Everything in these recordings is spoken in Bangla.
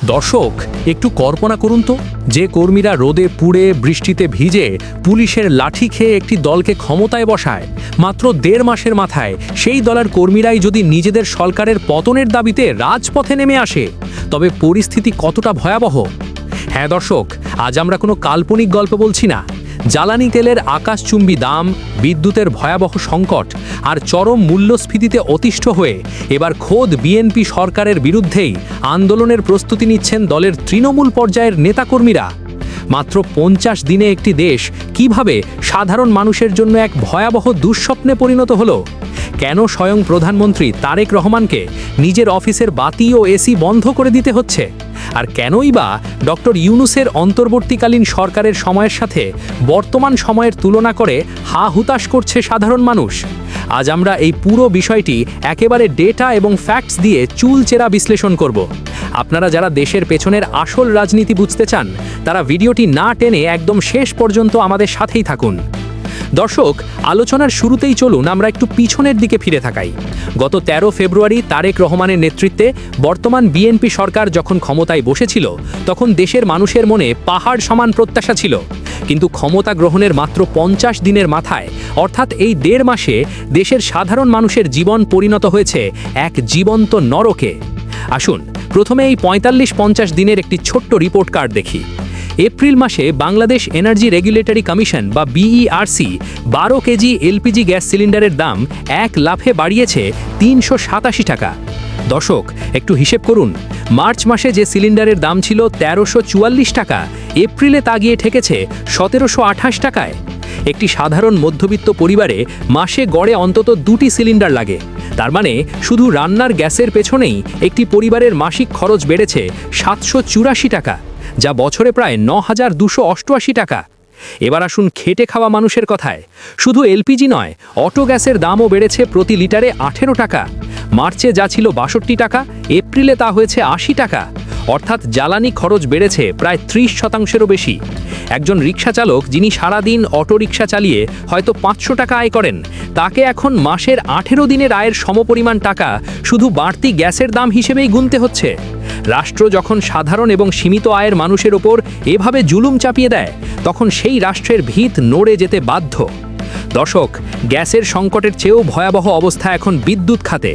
দর্শক, একটু কল্পনা করুন তো, যে কর্মীরা রোদে পুড়ে বৃষ্টিতে ভিজে পুলিশের লাঠি খেয়ে একটি দলকে ক্ষমতায় বসায়, মাত্র ১.৫ মাসের মাথায় সেই দলের কর্মীরাই যদি নিজেদের সরকারের পতনের দাবিতে রাজপথে নেমে আসে, তবে পরিস্থিতি কতটা ভয়াবহ। হ্যাঁ দর্শক, আজ আমরা কোনো কাল্পনিক গল্প বলছি না। জ্বালানি তেলের আকাশচুম্বী দাম, বিদ্যুতের ভয়াবহ সংকট আর চরম মূল্যস্ফীতিতে অতিষ্ঠ হয়ে এবার খোদ বিএনপি সরকারের বিরুদ্ধেই আন্দোলনের প্রস্তুতি নিচ্ছেন দলের তৃণমূল পর্যায়ের নেতাকর্মীরা। মাত্র ৫০ দিনে একটি দেশ কিভাবে সাধারণ মানুষের জন্য এক ভয়াবহ দুঃস্বপ্নে পরিণত হলো? কেন স্বয়ং প্রধানমন্ত্রী তারেক রহমানকে নিজের অফিসের বাতি ও এসি বন্ধ করে দিতে হচ্ছে? আর কেনই বা ডক্টর ইউনূসের অন্তর্বর্তীকালীন সরকারের সময়ের সাথে বর্তমান সময়ের তুলনা করে হা হুতাশ করছে সাধারণ মানুষ? আজ আমরা এই পুরো বিষয়টি একেবারে ডেটা এবং ফ্যাক্টস দিয়ে চুলচেরা বিশ্লেষণ করব। আপনারা যারা দেশের পেছনের আসল রাজনীতি বুঝতে চান, তারা ভিডিওটি না টেনে একদম শেষ পর্যন্ত আমাদের সাথেই থাকুন। দর্শক, আলোচনার শুরুতেই চলুন আমরা একটু পিছনের দিকে ফিরে থাকাই। গত ১৩ ফেব্রুয়ারি তারেক রহমানের নেতৃত্বে বর্তমান বিএনপি সরকার যখন ক্ষমতায় বসেছিল, তখন দেশের মানুষের মনে পাহাড় সমান প্রত্যাশা ছিল। কিন্তু ক্ষমতা গ্রহণের মাত্র ৫০ দিনের মাথায়, অর্থাৎ এই ১.৫ মাসে, দেশের সাধারণ মানুষের জীবন পরিণত হয়েছে এক জীবন্ত নরকে। আসুন প্রথমে এই ৪৫-৫০ দিনের একটি ছোট্ট রিপোর্ট কার্ড দেখি। এপ্রিল মাসে বাংলাদেশ এনার্জি রেগুলেটরি কমিশন বা বিইআরসি ১২ কেজি এলপিজি গ্যাস সিলিন্ডারের দাম এক লাফে বাড়িয়েছে ৩৮৭ টাকা। দর্শক, একটু হিসেব করুন, মার্চ মাসে যে সিলিন্ডারের দাম ছিল ১৩৪৪ টাকা, এপ্রিলে তা গিয়ে ঠেকেছে ১৭২৮ টাকায়। একটি সাধারণ মধ্যবিত্ত পরিবারে মাসে গড়ে অন্তত ২টি সিলিন্ডার লাগে। তার মানে শুধু রান্নার গ্যাসের পেছনেই একটি পরিবারের মাসিক খরচ বেড়েছে ৭৮৪ টাকা, যা বছরে প্রায় ৯,২৮৮ টাকা। এবার আসুন খেটে খাওয়া মানুষের কথায়। শুধু এলপিজি নয়, অটো গ্যাসের দামও বেড়েছে প্রতি লিটারে ১৮ টাকা। মার্চে যা ছিল ৬২ টাকা, এপ্রিলে তা হয়েছে ৮০ টাকা। অর্থাৎ জ্বালানি খরচ বেড়েছে প্রায় ৩০%-এরও বেশি। একজন রিক্সা চালক যিনি সারাদিন অটো রিক্সা চালিয়ে হয়তো ৫০০ টাকা আয় করেন, তাকে এখন মাসের ১৮ দিনের আয়ের সমপরিমাণ টাকা শুধু বাড়তি গ্যাসের দাম হিসেবেই গুনতে হচ্ছে। রাষ্ট্র যখন সাধারণ এবং সীমিত আয়ের মানুষের ওপর এভাবে জুলুম চাপিয়ে দেয়, তখন সেই রাষ্ট্রের ভিত নড়ে যেতে বাধ্য। দর্শক, গ্যাসের সংকটের চেয়েও ভয়াবহ অবস্থা এখন বিদ্যুৎ খাতে।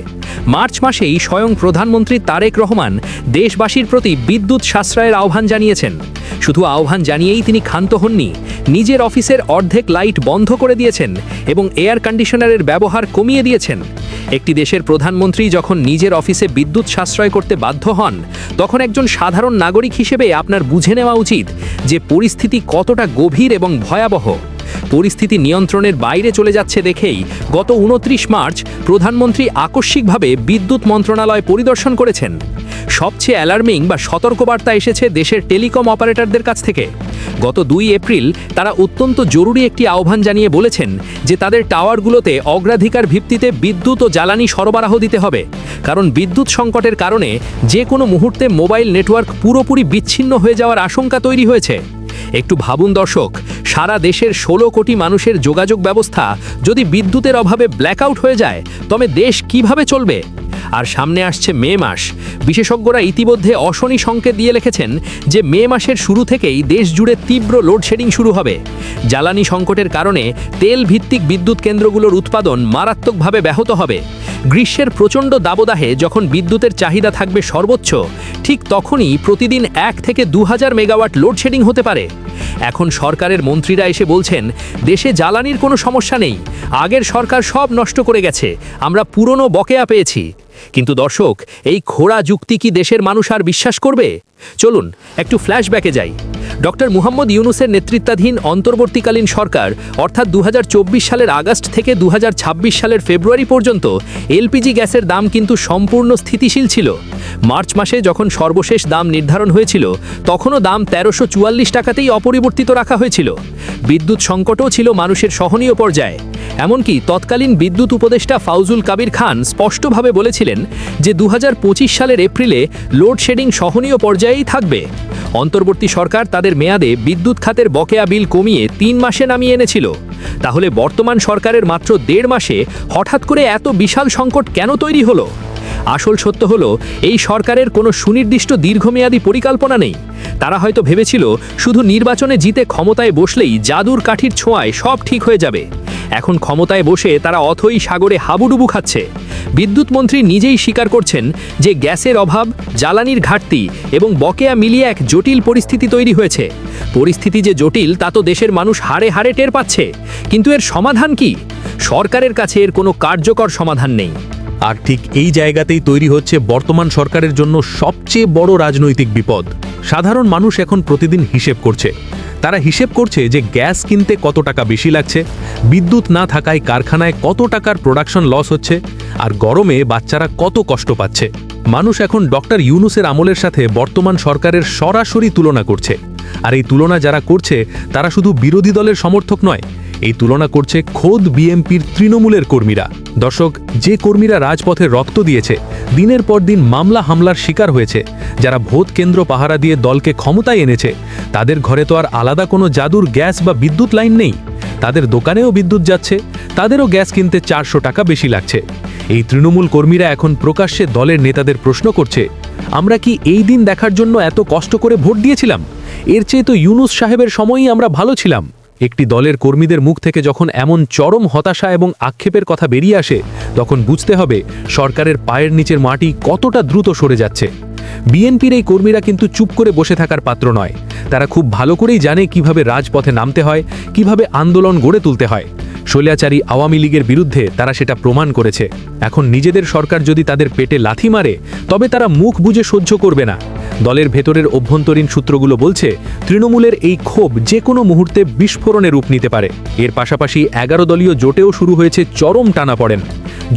মার্চ মাসেই স্বয়ং প্রধানমন্ত্রী তারেক রহমান দেশবাসীর প্রতি বিদ্যুৎ সাশ্রয়ের আহ্বান জানিয়েছেন। শুধু আহ্বান জানিয়েই তিনি ক্ষান্ত হননি, নিজের অফিসের অর্ধেক লাইট বন্ধ করে দিয়েছেন এবং এয়ার কন্ডিশনারের ব্যবহার কমিয়ে দিয়েছেন। একটি দেশের প্রধানমন্ত্রী যখন নিজের অফিসে বিদ্যুৎ সাশ্রয় করতে বাধ্য হন, তখন একজন সাধারণ নাগরিক হিসেবে আপনার বুঝে নেওয়া উচিত যে পরিস্থিতি কতটা গভীর এবং ভয়াবহ। পরিস্থিতি নিয়ন্ত্রণের বাইরে চলে যাচ্ছে দেখেই গত ২৯ মার্চ প্রধানমন্ত্রী আকস্মিকভাবে বিদ্যুৎ মন্ত্রণালয় পরিদর্শন করেছেন। সবচেয়ে অ্যালার্মিং বা সতর্কবার্তা এসেছে দেশের টেলিকম অপারেটরদের কাছ থেকে। গত ২ এপ্রিল তারা অত্যন্ত জরুরি একটি আহ্বান জানিয়ে বলেছেন যে তাদের টাওয়ারগুলোতে অগ্রাধিকার ভিত্তিতে বিদ্যুৎ ও জ্বালানি সরবরাহ দিতে হবে, কারণ বিদ্যুৎ সংকটের কারণে যে কোনো মুহূর্তে মোবাইল নেটওয়ার্ক পুরোপুরি বিচ্ছিন্ন হয়ে যাওয়ার আশঙ্কা তৈরি হয়েছে। একটু ভাবুন দর্শক, সারা দেশের ১৬ কোটি মানুষের যোগাযোগ ব্যবস্থা যদি বিদ্যুতের অভাবে ব্ল্যাকআউট হয়ে যায়, তবে দেশ কিভাবে চলবে? আর সামনে আসছে মে মাস। বিশেষজ্ঞরা ইতিমধ্যে অশনি সংকেত দিয়ে লিখেছেন যে মে মাসের শুরু থেকেই দেশ জুড়ে তীব্র লোডশেডিং শুরু হবে। জ্বালানি সংকটের কারণে তেল ভিত্তিক বিদ্যুৎ কেন্দ্রগুলোর উৎপাদন মারাত্মকভাবে ব্যাহত হবে। গ্রীষ্মের প্রচণ্ড দাবদাহে যখন বিদ্যুতের চাহিদা থাকবে সর্বোচ্চ, ঠিক তখনই প্রতিদিন ১ থেকে ২,০০০ মেগাওয়াট লোডশেডিং হতে পারে। এখন সরকারের মন্ত্রীরা এসে বলছেন দেশে জ্বালানির কোনো সমস্যা নেই, আগের সরকার সব নষ্ট করে গেছে, আমরা পুরনো বকেয়া পেয়েছি। কিন্তু দর্শক, এই খোড়া যুক্তি কি দেশের মানুষ আর বিশ্বাস করবে? চলুন একটু ফ্ল্যাশব্যাকে যাই। ডক্টর মুহাম্মদ ইউনূসের নেতৃত্বাধীন অন্তর্বর্তীকালীন সরকার, অর্থাৎ ২০২৪ সালের আগস্ট থেকে ২০২৬ সালের ফেব্রুয়ারি পর্যন্ত এলপিজি গ্যাসের দাম কিন্তু সম্পূর্ণ স্থিতিশীল ছিল। মার্চ মাসে যখন সর্বশেষ দাম নির্ধারণ হয়েছিল, তখনও দাম ১৩৪৪ টাকাতেই অপরিবর্তিত রাখা হয়েছিল। বিদ্যুৎ সংকটও ছিল মানুষের সহনীয় পর্যায়ে। এমনকি তৎকালীন বিদ্যুৎ উপদেষ্টা ফাউজুল কাবির খান স্পষ্টভাবে বলেছিলেন যে ২০২৫ সালের এপ্রিলে লোডশেডিং সহনীয় পর্যায়েই থাকবে। অন্তর্বর্তী সরকার তাদের মেয়াদে বিদ্যুৎ খাতের বকেয়া বিল কমিয়ে ৩ মাসে নামিয়ে এনেছিল। তাহলে বর্তমান সরকারের মাত্র ১.৫ মাসে হঠাৎ করে এত বিশাল সংকট কেন তৈরি হলো? আসল সত্য হলো এই সরকারের কোনো সুনির্দিষ্ট দীর্ঘমেয়াদী পরিকল্পনা নেই। তারা হয়তো ভেবেছিল শুধু নির্বাচনে জিতে ক্ষমতায় বসলেই জাদুর কাঠির ছোঁয়ায় সব ঠিক হয়ে যাবে। এখন ক্ষমতায় বসে তারা অথই সাগরে হাবুডুবু খাচ্ছে। বিদ্যুৎ মন্ত্রী নিজেই স্বীকার করছেন যে গ্যাসের অভাব, জ্বালানির ঘাটতি এবং বকেয়া মিলিয়ে এক জটিল পরিস্থিতি তৈরি হয়েছে। পরিস্থিতি যে জটিল তা তো দেশের মানুষ হাড়ে হাড়ে টের পাচ্ছে। কিন্তু এর সমাধান কি? সরকারের কাছে এর কোনো কার্যকর সমাধান নেই। আর ঠিক এই জায়গাতেই তৈরি হচ্ছে বর্তমান সরকারের জন্য সবচেয়ে বড় রাজনৈতিক বিপদ। সাধারণ মানুষ এখন প্রতিদিন হিসেব করছে। তারা হিসেব করছে যে গ্যাস কিনতে কত টাকা বেশি লাগছে, বিদ্যুৎ না থাকায় কারখানায় কত টাকার প্রোডাকশন লস হচ্ছে, আর গরমে বাচ্চারা কত কষ্ট পাচ্ছে। মানুষ এখন ডক্টর ইউনূসের আমলের সাথে বর্তমান সরকারের সরাসরি তুলনা করছে। আর এই তুলনা যারা করছে তারা শুধু বিরোধী দলের সমর্থক নয়, এই তুলনা করছে খোদ বিএনপির তৃণমূলের কর্মীরা। দর্শক, যে কর্মীরা রাজপথে রক্ত দিয়েছে, দিনের পর দিন মামলা হামলার শিকার হয়েছে, যারা ভোট কেন্দ্র পাহারা দিয়ে দলকে ক্ষমতায় এনেছে, তাদের ঘরে তো আর আলাদা কোনো জাদুর গ্যাস বা বিদ্যুৎ লাইন নেই। তাদের দোকানেও বিদ্যুৎ যাচ্ছে, তাদেরও গ্যাস কিনতে 400 টাকা বেশি লাগছে। এই তৃণমূল কর্মীরা এখন প্রকাশ্যে দলের নেতাদের প্রশ্ন করছে, আমরা কি এই দিন দেখার জন্য এত কষ্ট করে ভোট দিয়েছিলাম? এর চেয়ে তো ইউনূস সাহেবের সময়ই আমরা ভালো ছিলাম। একটি দলের কর্মীদের মুখ থেকে যখন এমন চরম হতাশা এবং আক্ষেপের কথা বেরিয়ে আসে, তখন বুঝতে হবে সরকারের পায়ের নিচের মাটি কতটা দ্রুত সরে যাচ্ছে। বিএনপির এই কর্মীরা কিন্তু চুপ করে বসে থাকার পাত্র নয়। তারা খুব ভালো করেই জানে কিভাবে রাজপথে নামতে হয়, কিভাবে আন্দোলন গড়ে তুলতে হয়। স্বৈরাচারী আওয়ামী লীগের বিরুদ্ধে তারা সেটা প্রমাণ করেছে। এখন নিজেদের সরকার যদি তাদের পেটে লাথি মারে, তবে তারা মুখ বুজে সহ্য করবে না। দলের ভেতরের অভ্যন্তরীণ সূত্রগুলো বলছে তৃণমূলের এই ক্ষোভ যে কোনো মুহূর্তে বিস্ফোরণে রূপ নিতে পারে। এর পাশাপাশি 11 দলীয় জোটেও শুরু হয়েছে চরম টানাপড়েন।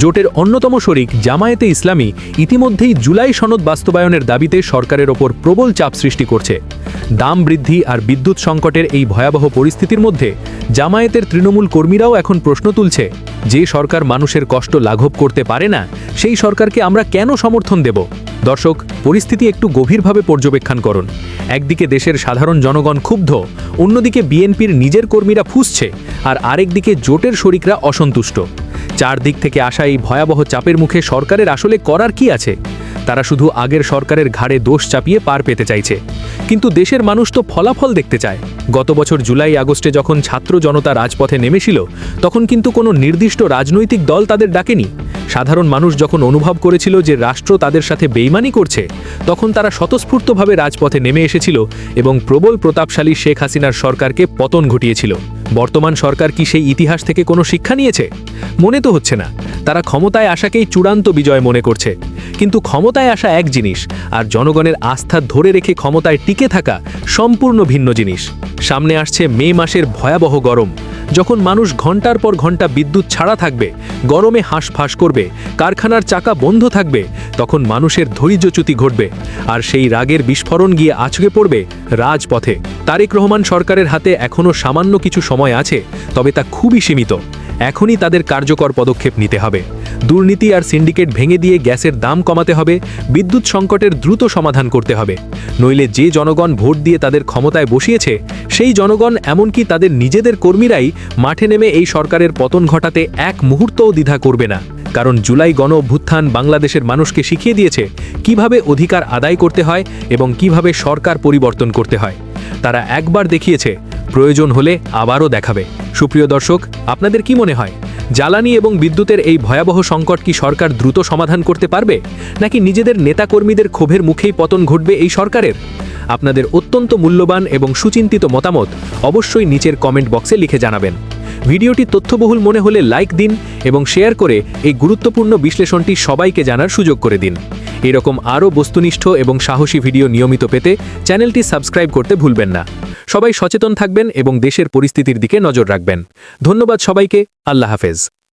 জোটের অন্যতম শরিক জামায়াতে ইসলামী ইতিমধ্যেই জুলাই সনদ বাস্তবায়নের দাবিতে সরকারের ওপর প্রবল চাপ সৃষ্টি করছে। দাম বৃদ্ধি আর বিদ্যুৎ সংকটের এই ভয়াবহ পরিস্থিতির মধ্যে জামায়াতের তৃণমূল কর্মীরাও এখন প্রশ্ন তুলছে, যে সরকার মানুষের কষ্ট লাঘব করতে পারে না, সেই সরকারকে আমরা কেন সমর্থন দেব? দর্শক, পরিস্থিতি একটু গভীরভাবে পর্যবেক্ষণ করুন। একদিকে দেশের সাধারণ জনগণ ক্ষুব্ধ, অন্যদিকে বিএনপির নিজের কর্মীরা ফুঁসছে, আর আরেকদিকে জোটের শরিকরা অসন্তুষ্ট। চারদিক থেকে আসা এই ভয়াবহ চাপের মুখে সরকারের আসলে করার কি আছে? তারা শুধু আগের সরকারের ঘাড়ে দোষ চাপিয়ে পার পেতে চাইছে। কিন্তু দেশের মানুষ তো ফলাফল দেখতে চায়। গত বছর জুলাই আগস্টে যখন ছাত্র জনতা রাজপথে নেমেছিল, তখন কিন্তু কোনো নির্দিষ্ট রাজনৈতিক দল তাদের ডাকেনি। সাধারণ মানুষ যখন অনুভব করেছিল যে রাষ্ট্র তাদের সাথে বেইমানি করছে, তখন তারা স্বতঃস্ফূর্তভাবে রাজপথে নেমে এসেছিল এবং প্রবল প্রতাপশালী শেখ হাসিনার সরকারকে পতন ঘটিয়েছিল। বর্তমান সরকার কি সেই ইতিহাস থেকে কোনো শিক্ষা নিয়েছে? মনে তো হচ্ছে না। তারা ক্ষমতায় আসাকেই চূড়ান্ত বিজয় মনে করছে। কিন্তু ক্ষমতায় আসা এক জিনিস, আর জনগণের আস্থা ধরে রেখে ক্ষমতায় টিকে থাকা সম্পূর্ণ ভিন্ন জিনিস। সামনে আসছে মে মাসের ভয়াবহ গরম, যখন মানুষ ঘন্টার পর ঘন্টা বিদ্যুৎ ছাড়া থাকবে, গরমে হাঁসফাঁস করবে, কারখানার চাকা বন্ধ থাকবে, তখন মানুষের ধৈর্যচ্যুতি ঘটবে, আর সেই রাগের বিস্ফোরণ গিয়ে আছড়ে পড়বে রাজপথে। তারেক রহমান সরকারের হাতে এখনও সামান্য কিছু সময় আছে, তবে তা খুবই সীমিত। এখনই তাদের কার্যকর পদক্ষেপ নিতে হবে। দুর্নীতি আর সিন্ডিকেট ভেঙে দিয়ে গ্যাসের দাম কমাতে হবে, বিদ্যুৎ সংকটের দ্রুত সমাধান করতে হবে। নইলে যে জনগণ ভোট দিয়ে তাদের ক্ষমতায় বসিয়েছে, সেই জনগণ, এমনকি তাদের নিজেদের কর্মীরাই মাঠে নেমে এই সরকারের পতন ঘটাতে এক মুহূর্তও দ্বিধা করবে না। কারণ জুলাই গণ অভ্যুত্থান বাংলাদেশের মানুষকে শিখিয়ে দিয়েছে কিভাবে অধিকার আদায় করতে হয় এবং কিভাবে সরকার পরিবর্তন করতে হয়। তারা একবার দেখিয়েছে, প্রয়োজন হলে আবারও দেখাবে। সুপ্রিয় দর্শক, আপনাদের কি মনে হয়, জ্বালানি এবং বিদ্যুতের এই ভয়াবহ সংকট কি সরকার দ্রুত সমাধান করতে পারবে, নাকি নিজেদের নেতাকর্মীদের ক্ষোভের মুখেই পতন ঘটবে এই সরকারের? আপনাদের অত্যন্ত মূল্যবান এবং সুচিন্তিত মতামত অবশ্যই নিচের কমেন্ট বক্সে লিখে জানাবেন। ভিডিওটি তথ্যবহুল মনে হলে লাইক দিন এবং শেয়ার করে এই গুরুত্বপূর্ণ বিশ্লেষণটি সবাইকে জানার সুযোগ করে দিন। এরকম আরও বস্তুনিষ্ঠ এবং সাহসী ভিডিও নিয়মিত পেতে চ্যানেলটি সাবস্ক্রাইব করতে ভুলবেন না। সবাই সচেতন থাকবেন এবং দেশের পরিস্থিতির দিকে নজর রাখবেন। ধন্যবাদ সবাইকে। আল্লাহ হাফেজ।